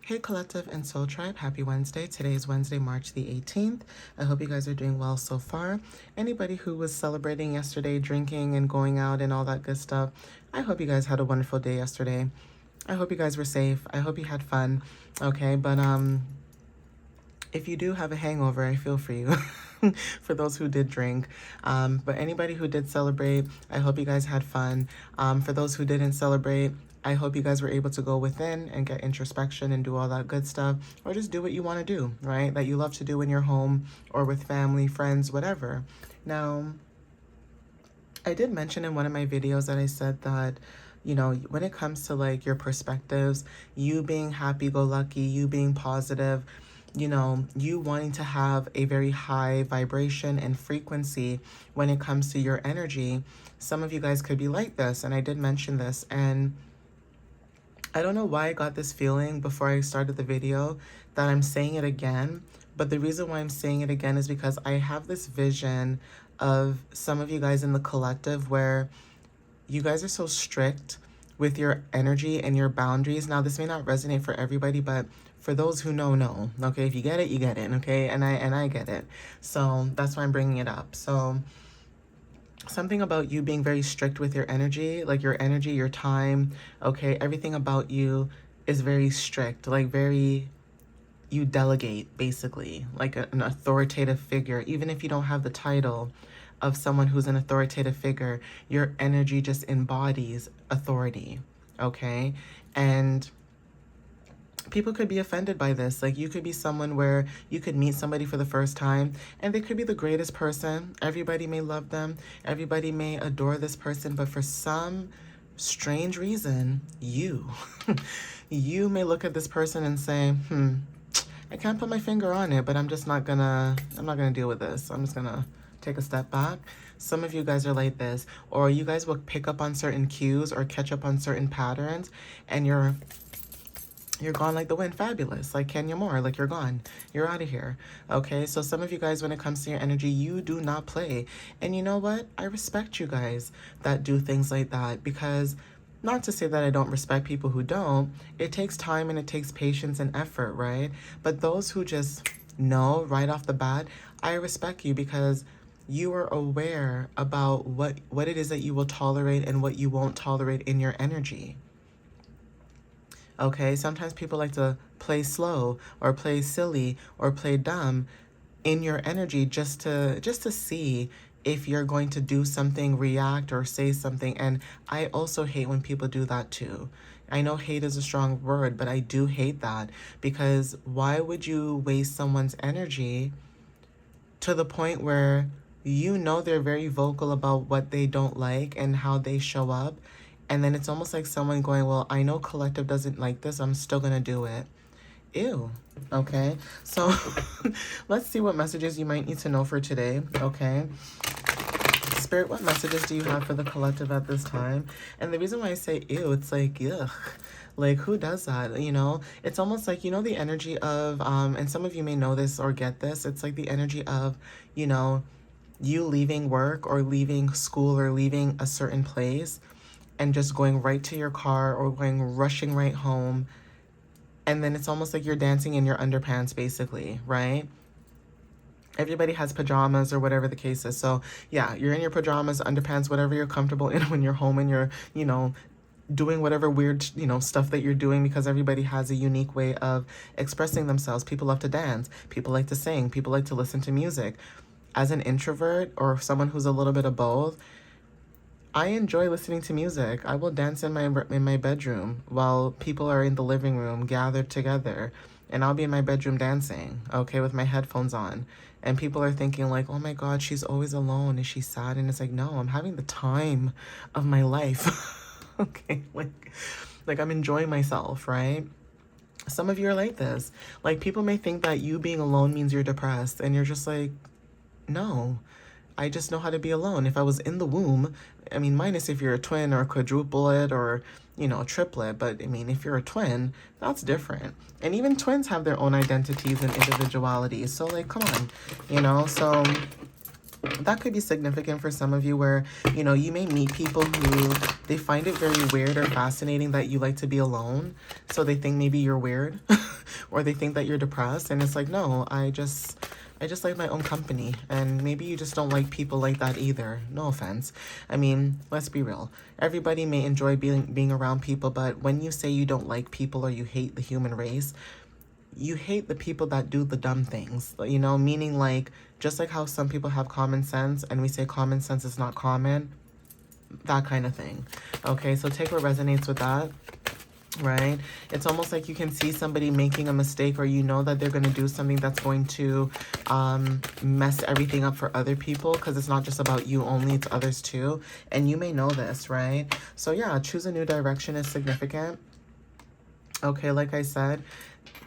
Hey Collective and Soul Tribe, happy Wednesday. Today is Wednesday, March the 18th. I hope you guys are doing well so far. Anybody who was celebrating yesterday, drinking and going out and all that good stuff, I hope you guys had a wonderful day yesterday. I hope you guys were safe. I hope you had fun. Okay, but if you do have a hangover, I feel for you. For those who did drink. But anybody who did celebrate, I hope you guys had fun. For those who didn't celebrate, I hope you guys were able to go within and get introspection and do all that good stuff, or just do what you want to do, right? That you love to do in your home or with family, friends, whatever. Now, I did mention in one of my videos that I said that, you know, when it comes to like your perspectives, you being happy-go-lucky, you being positive, you know, you wanting to have a very high vibration and frequency when it comes to your energy, some of you guys could be like this, and I did mention this, and I don't know why I got this feeling before I started the video that I'm saying it again, but the reason why I'm saying it again is because I have this vision of some of you guys in the collective where you guys are so strict with your energy and your boundaries. Now, this may not resonate for everybody, but for those who know, okay? If you get it, you get it, okay? And I get it. So that's why I'm bringing it up. So something about you being very strict with your energy, like your energy, your time, okay? Everything about you is very strict, like very, you delegate basically, like an authoritative figure. Even if you don't have the title of someone who's an authoritative figure, your energy just embodies authority, okay? And people could be offended by this. Like, you could be someone where you could meet somebody for the first time and they could be the greatest person. Everybody may love them. Everybody may adore this person, but for some strange reason, you may look at this person and say, I can't put my finger on it, but I'm not gonna deal with this. I'm just gonna take a step back. Some of you guys are like this, or you guys will pick up on certain cues or catch up on certain patterns, and you're gone like the wind, fabulous, like Kenya Moore, like you're gone, you're out of here, okay? So some of you guys, when it comes to your energy, you do not play. And you know what? I respect you guys that do things like that, because not to say that I don't respect people who don't. It takes time and it takes patience and effort, right? But those who just know right off the bat, I respect you because you are aware about what it is that you will tolerate and what you won't tolerate in your energy. Okay, sometimes people like to play slow or play silly or play dumb in your energy just to see if you're going to do something, react, or say something. And I also hate when people do that too. I know hate is a strong word, but I do hate that, because why would you waste someone's energy to the point where you know they're very vocal about what they don't like and how they show up, and then it's almost like someone going, well, I know Collective doesn't like this, I'm still gonna do it. Ew. Okay, so let's see what messages you might need to know for today, okay? Spirit, what messages do you have for the collective at this time? And the reason why I say ew, it's like, ugh. Like, who does that? You know, it's almost like, you know, the energy of, and some of you may know this or get this, it's like the energy of, you know, you leaving work or leaving school or leaving a certain place and just going right to your car or rushing right home. And then it's almost like you're dancing in your underpants, basically, right? Everybody has pajamas or whatever the case is. So yeah, you're in your pajamas, underpants, whatever you're comfortable in when you're home and you're, you know, doing whatever weird, you know, stuff that you're doing, because everybody has a unique way of expressing themselves. People love to dance. People like to sing. People like to listen to music. As an introvert or someone who's a little bit of both, I enjoy listening to music. I will dance in my bedroom while people are in the living room gathered together, and I'll be in my bedroom dancing, okay, with my headphones on. And people are thinking like, oh my God, she's always alone. Is she sad? And it's like, no, I'm having the time of my life. Okay, like I'm enjoying myself, right? Some of you are like this. Like, people may think that you being alone means you're depressed, and you're just like, no, I just know how to be alone. If I was in the womb, I mean, minus if you're a twin or a quadruplet or, you know, a triplet, but I mean, if you're a twin, that's different. And even twins have their own identities and individualities. So like, come on, you know, so that could be significant for some of you where, you know, you may meet people who they find it very weird or fascinating that you like to be alone. So they think maybe you're weird or they think that you're depressed. And it's like, no, I just like my own company. And maybe you just don't like people like that either. No offense. I mean, let's be real. Everybody may enjoy being around people, but when you say you don't like people or you hate the human race, you hate the people that do the dumb things, you know, meaning like, just like how some people have common sense and we say common sense is not common, that kind of thing. Okay, so take what resonates with that, right? It's almost like you can see somebody making a mistake or you know that they're going to do something that's going to mess everything up for other people, because it's not just about you only, it's others too. And you may know this, right? So yeah, choose a new direction is significant. Okay, like I said,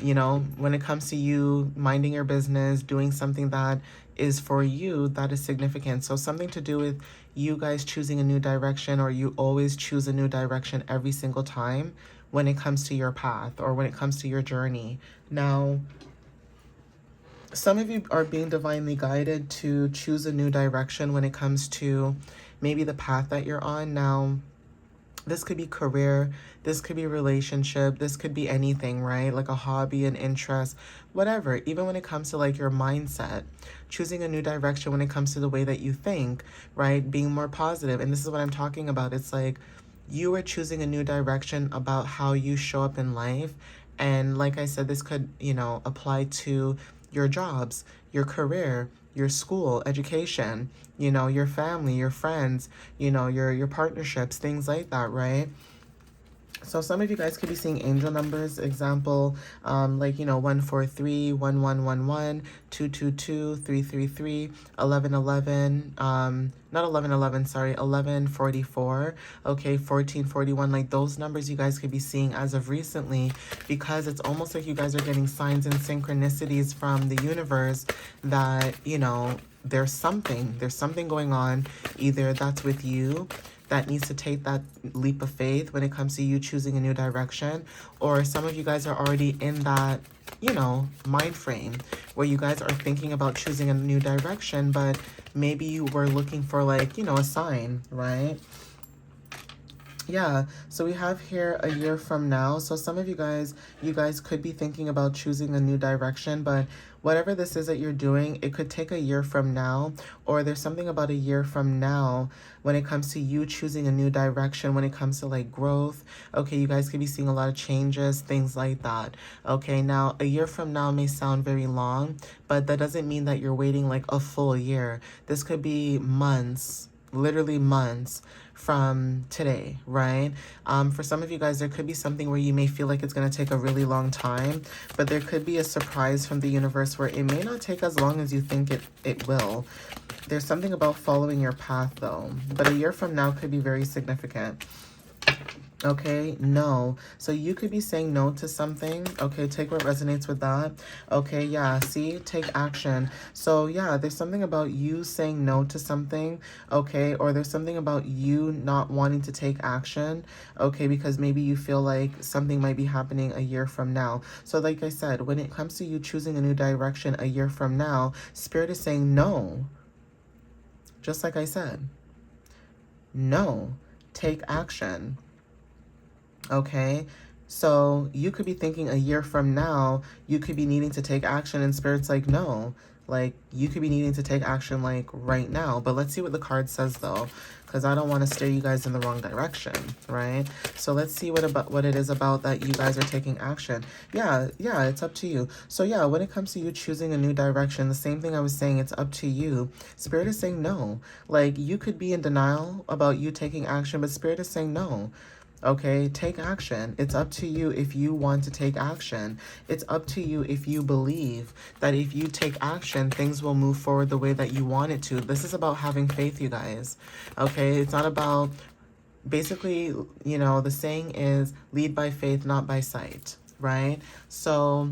you know, when it comes to you minding your business, doing something that is for you, that is significant. So something to do with you guys choosing a new direction, or you always choose a new direction every single time when it comes to your path or when it comes to your journey. Now, some of you are being divinely guided to choose a new direction when it comes to maybe the path that you're on. Now, this could be career, this could be relationship, this could be anything, right? Like a hobby, an interest, whatever. Even when it comes to like your mindset, choosing a new direction when it comes to the way that you think, right? Being more positive. And this is what I'm talking about. It's like you are choosing a new direction about how you show up in life. And like I said, this could, you know, apply to your jobs, your career, your school, education, you know, your family, your friends, you know, your partnerships, things like that, right? So some of you guys could be seeing angel numbers, example, like, you know, 143, 1111, 222, 333, 1111, not 1111, sorry, 1144, okay, 1441, like those numbers you guys could be seeing as of recently, because it's almost like you guys are getting signs and synchronicities from the universe that, you know, there's something going on, either that's with you that needs to take that leap of faith when it comes to you choosing a new direction, or some of you guys are already in that, you know, mind frame where you guys are thinking about choosing a new direction, but maybe you were looking for like, you know, a sign, right? Yeah, so we have here a year from now. So some of you guys could be thinking about choosing a new direction, but whatever this is that you're doing, it could take a year from now, or there's something about a year from now when it comes to you choosing a new direction, when it comes to like growth. Okay, you guys could be seeing a lot of changes, things like that. Okay, now a year from now may sound very long, but that doesn't mean that you're waiting like a full year. This could be months, literally months from today, right? For some of you guys, there could be something where you may feel like it's going to take a really long time, but there could be a surprise from the universe where it may not take as long as you think it will. There's something about following your path though, but a year from now could be very significant. Okay, no. So you could be saying no to something. Okay, take what resonates with that. Okay, yeah, see, take action. So yeah, there's something about you saying no to something. Okay, or there's something about you not wanting to take action. Okay, because maybe you feel like something might be happening a year from now. So like I said, when it comes to you choosing a new direction a year from now, Spirit is saying no. Just like I said, no, take action. Okay, so you could be thinking a year from now, you could be needing to take action, and Spirit's like, no, like you could be needing to take action like right now. But let's see what the card says though, because I don't want to steer you guys in the wrong direction, right? So let's see what it is about that you guys are taking action. Yeah, it's up to you. So yeah, when it comes to you choosing a new direction, the same thing I was saying, it's up to you. Spirit is saying no. Like you could be in denial about you taking action, but Spirit is saying no. Okay, take action. It's up to you if you want to take action. It's up to you if you believe that if you take action, things will move forward the way that you want it to. This is about having faith, you guys. Okay, it's not about, basically, you know, the saying is lead by faith, not by sight, right? So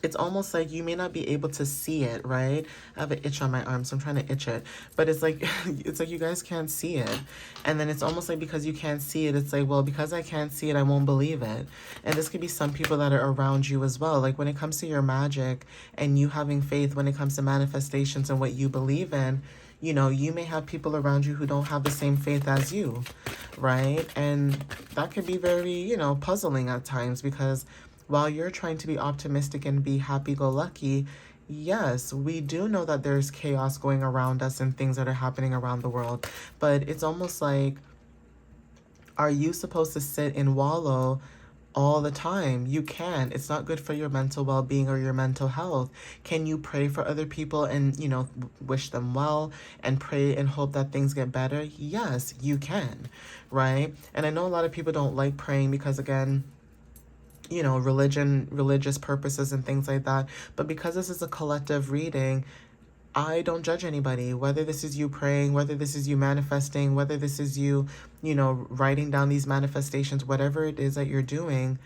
it's almost like you may not be able to see it, right? I have an itch on my arm, so I'm trying to itch it. But it's like it's like you guys can't see it. And then it's almost like because you can't see it, it's like, well, because I can't see it, I won't believe it. And this could be some people that are around you as well. Like when it comes to your magic and you having faith, when it comes to manifestations and what you believe in, you know, you may have people around you who don't have the same faith as you, right? And that could be very, you know, puzzling at times because while you're trying to be optimistic and be happy go lucky, yes, we do know that there's chaos going around us and things that are happening around the world. But it's almost like, are you supposed to sit and wallow all the time? You can. It's not good for your mental well-being or your mental health. Can you pray for other people and, you know, wish them well and pray and hope that things get better? Yes, you can, right? And I know a lot of people don't like praying because, again, you know, religious purposes and things like that. But because this is a collective reading, I don't judge anybody, whether this is you praying, whether this is you manifesting, whether this is you, you know, writing down these manifestations, whatever it is that you're doing,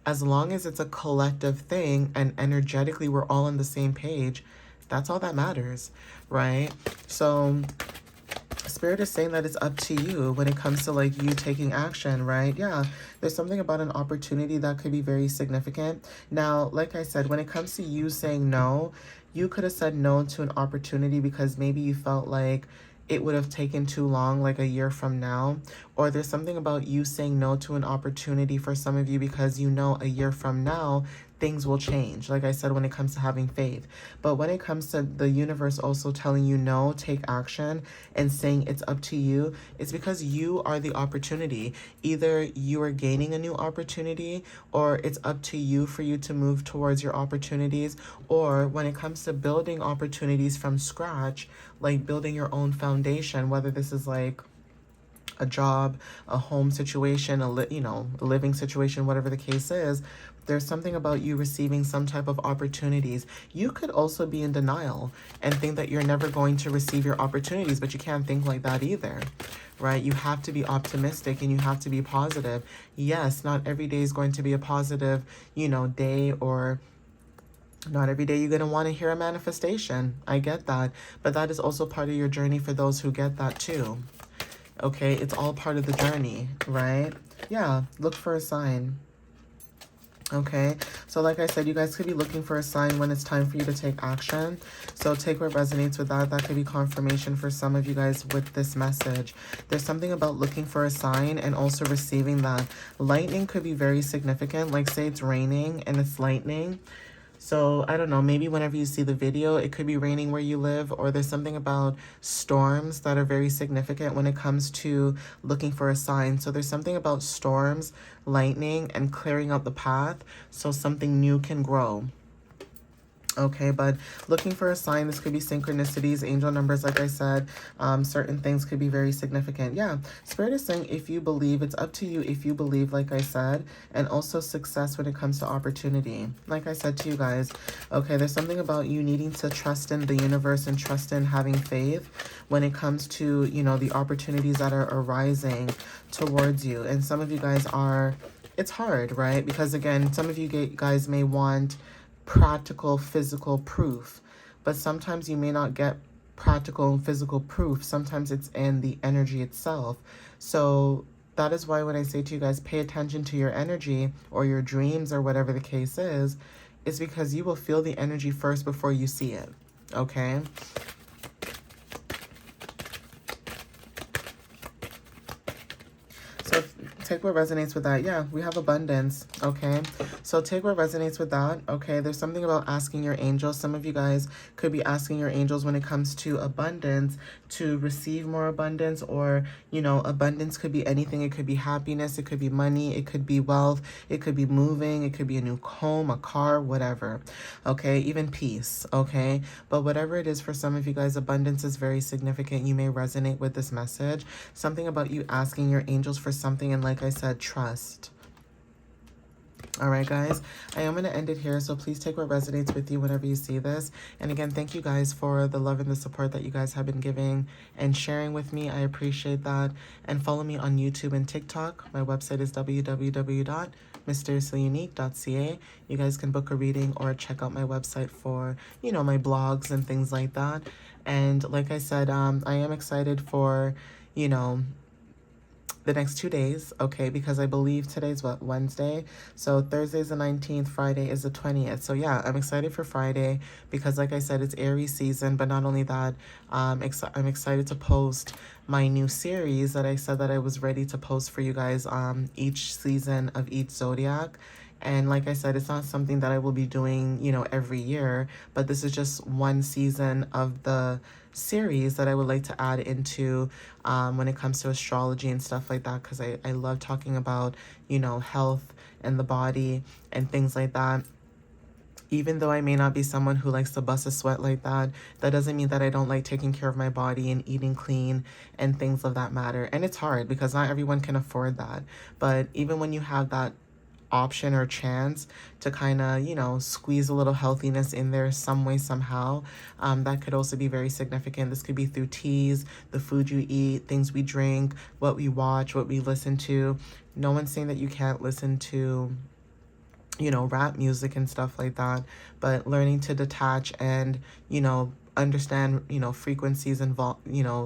as long as it's a collective thing and energetically we're all on the same page, that's all that matters, right? So Spirit is saying that it's up to you when it comes to like you taking action, right? Yeah, there's something about an opportunity that could be very significant. Now, like I said, when it comes to you saying no, you could have said no to an opportunity because maybe you felt like it would have taken too long, like a year from now. Or there's something about you saying no to an opportunity for some of you because you know a year from now, things will change. Like I said, when it comes to having faith. But when it comes to the universe also telling you no, take action, and saying it's up to you, it's because you are the opportunity. Either you are gaining a new opportunity or it's up to you for you to move towards your opportunities. Or when it comes to building opportunities from scratch, like building your own foundation, whether this is like a job, a home situation, a living situation, whatever the case is, there's something about you receiving some type of opportunities. You could also be in denial and think that you're never going to receive your opportunities, but you can't think like that either, right? You have to be optimistic and you have to be positive. Yes, not every day is going to be a positive, day, or not every day you're going to want to hear a manifestation. I get that. But that is also part of your journey for those who get that too. Okay, it's all part of the journey, right? Yeah, look for a sign. Okay, so like I said, you guys could be looking for a sign when it's time for you to take action. So take what resonates with that. That could be confirmation for some of you guys with this message. There's something about looking for a sign and also receiving that. Lightning could be very significant. Like say it's raining and it's lightning. So I don't know, maybe whenever you see the video, it could be raining where you live, or there's something about storms that are very significant when it comes to looking for a sign. So there's something about storms, lightning, and clearing out the path so something new can grow. Okay, but looking for a sign, this could be synchronicities, angel numbers, like I said. Certain things could be very significant. Yeah, Spirit is saying if you believe, it's up to you if you believe, like I said, and also success when it comes to opportunity. Like I said to you guys, okay, there's something about you needing to trust in the universe and trust in having faith when it comes to, the opportunities that are arising towards you. And some of you guys it's hard, right? Because again, some of you guys may want practical physical proof, but sometimes you may not get practical and physical proof. Sometimes it's in the energy itself. So that is why when I say to you guys, pay attention to your energy or your dreams or whatever the case is because you will feel the energy first before you see it. Okay, so take what resonates with that. Yeah, we have abundance. Okay, so take what resonates with that. Okay, there's something about asking your angels. Some of you guys could be asking your angels when it comes to abundance to receive more abundance, or abundance could be anything. It could be happiness, it could be money, it could be wealth, it could be moving, it could be a new home, a car, whatever. Okay, even peace. Okay, but whatever it is for some of you guys, abundance is very significant. You may resonate with this message. Something about you asking your angels for something, and like I said, trust. All right, guys, I am going to end it here. So please take what resonates with you whenever you see this. And again, thank you guys for the love and the support that you guys have been giving and sharing with me. I appreciate that. And follow me on YouTube and TikTok. My website is www.mysteriouslyunique.ca. You guys can book a reading or check out my website for, you know, my blogs and things like that. And like I said, I am excited for, you know, the next 2 days, okay, because I believe today's what, Wednesday? So Thursday's the 19th, Friday is the 20th. So yeah, I'm excited for Friday because like I said, it's Aries season, but not only that, I'm excited to post my new series that I said that I was ready to post for you guys each season of each zodiac. And like I said, it's not something that I will be doing, you know, every year, but this is just one season of the series that I would like to add into when it comes to astrology and stuff like that, because I love talking about, you know, health and the body and things like that. Even though I may not be someone who likes to bust a sweat like that, that doesn't mean that I don't like taking care of my body and eating clean and things of that matter. And it's hard because not everyone can afford that. But even when you have that option or chance to kind of, you know, squeeze a little healthiness in there some way, somehow, that could also be very significant. This could be through teas, the food you eat, things we drink, what we watch, what we listen to. No one's saying that you can't listen to, you know, rap music and stuff like that, but learning to detach and, you know, understand, you know, frequencies and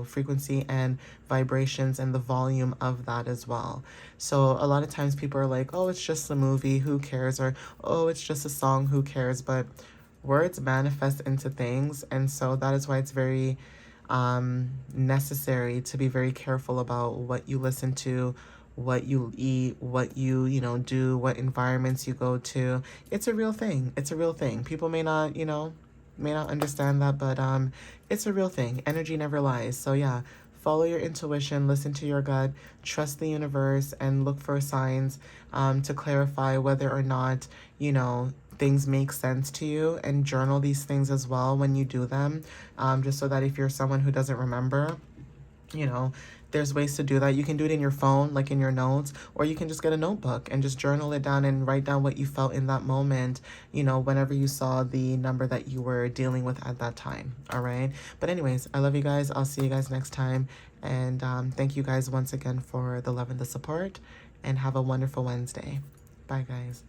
frequency and vibrations and the volume of that as well. So a lot of times people are like, oh, it's just a movie, who cares? Or, oh, it's just a song, who cares? But words manifest into things, and so that is why it's very necessary to be very careful about what you listen to, what you eat, what you know, do, what environments you go to. It's a real thing. It's a real thing. People may not, you know, may not understand that, but it's a real thing. Energy never lies. So yeah, follow your intuition, listen to your gut, trust the universe, and look for signs to clarify whether or not, you know, things make sense to you, and journal these things as well when you do them, just so that if you're someone who doesn't remember, you know, there's ways to do that. You can do it in your phone, like in your notes, or you can just get a notebook and just journal it down and write down what you felt in that moment, you know, whenever you saw the number that you were dealing with at that time. All right. But anyways, I love you guys. I'll see you guys next time. And thank you guys once again for the love and the support, and have a wonderful Wednesday. Bye, guys.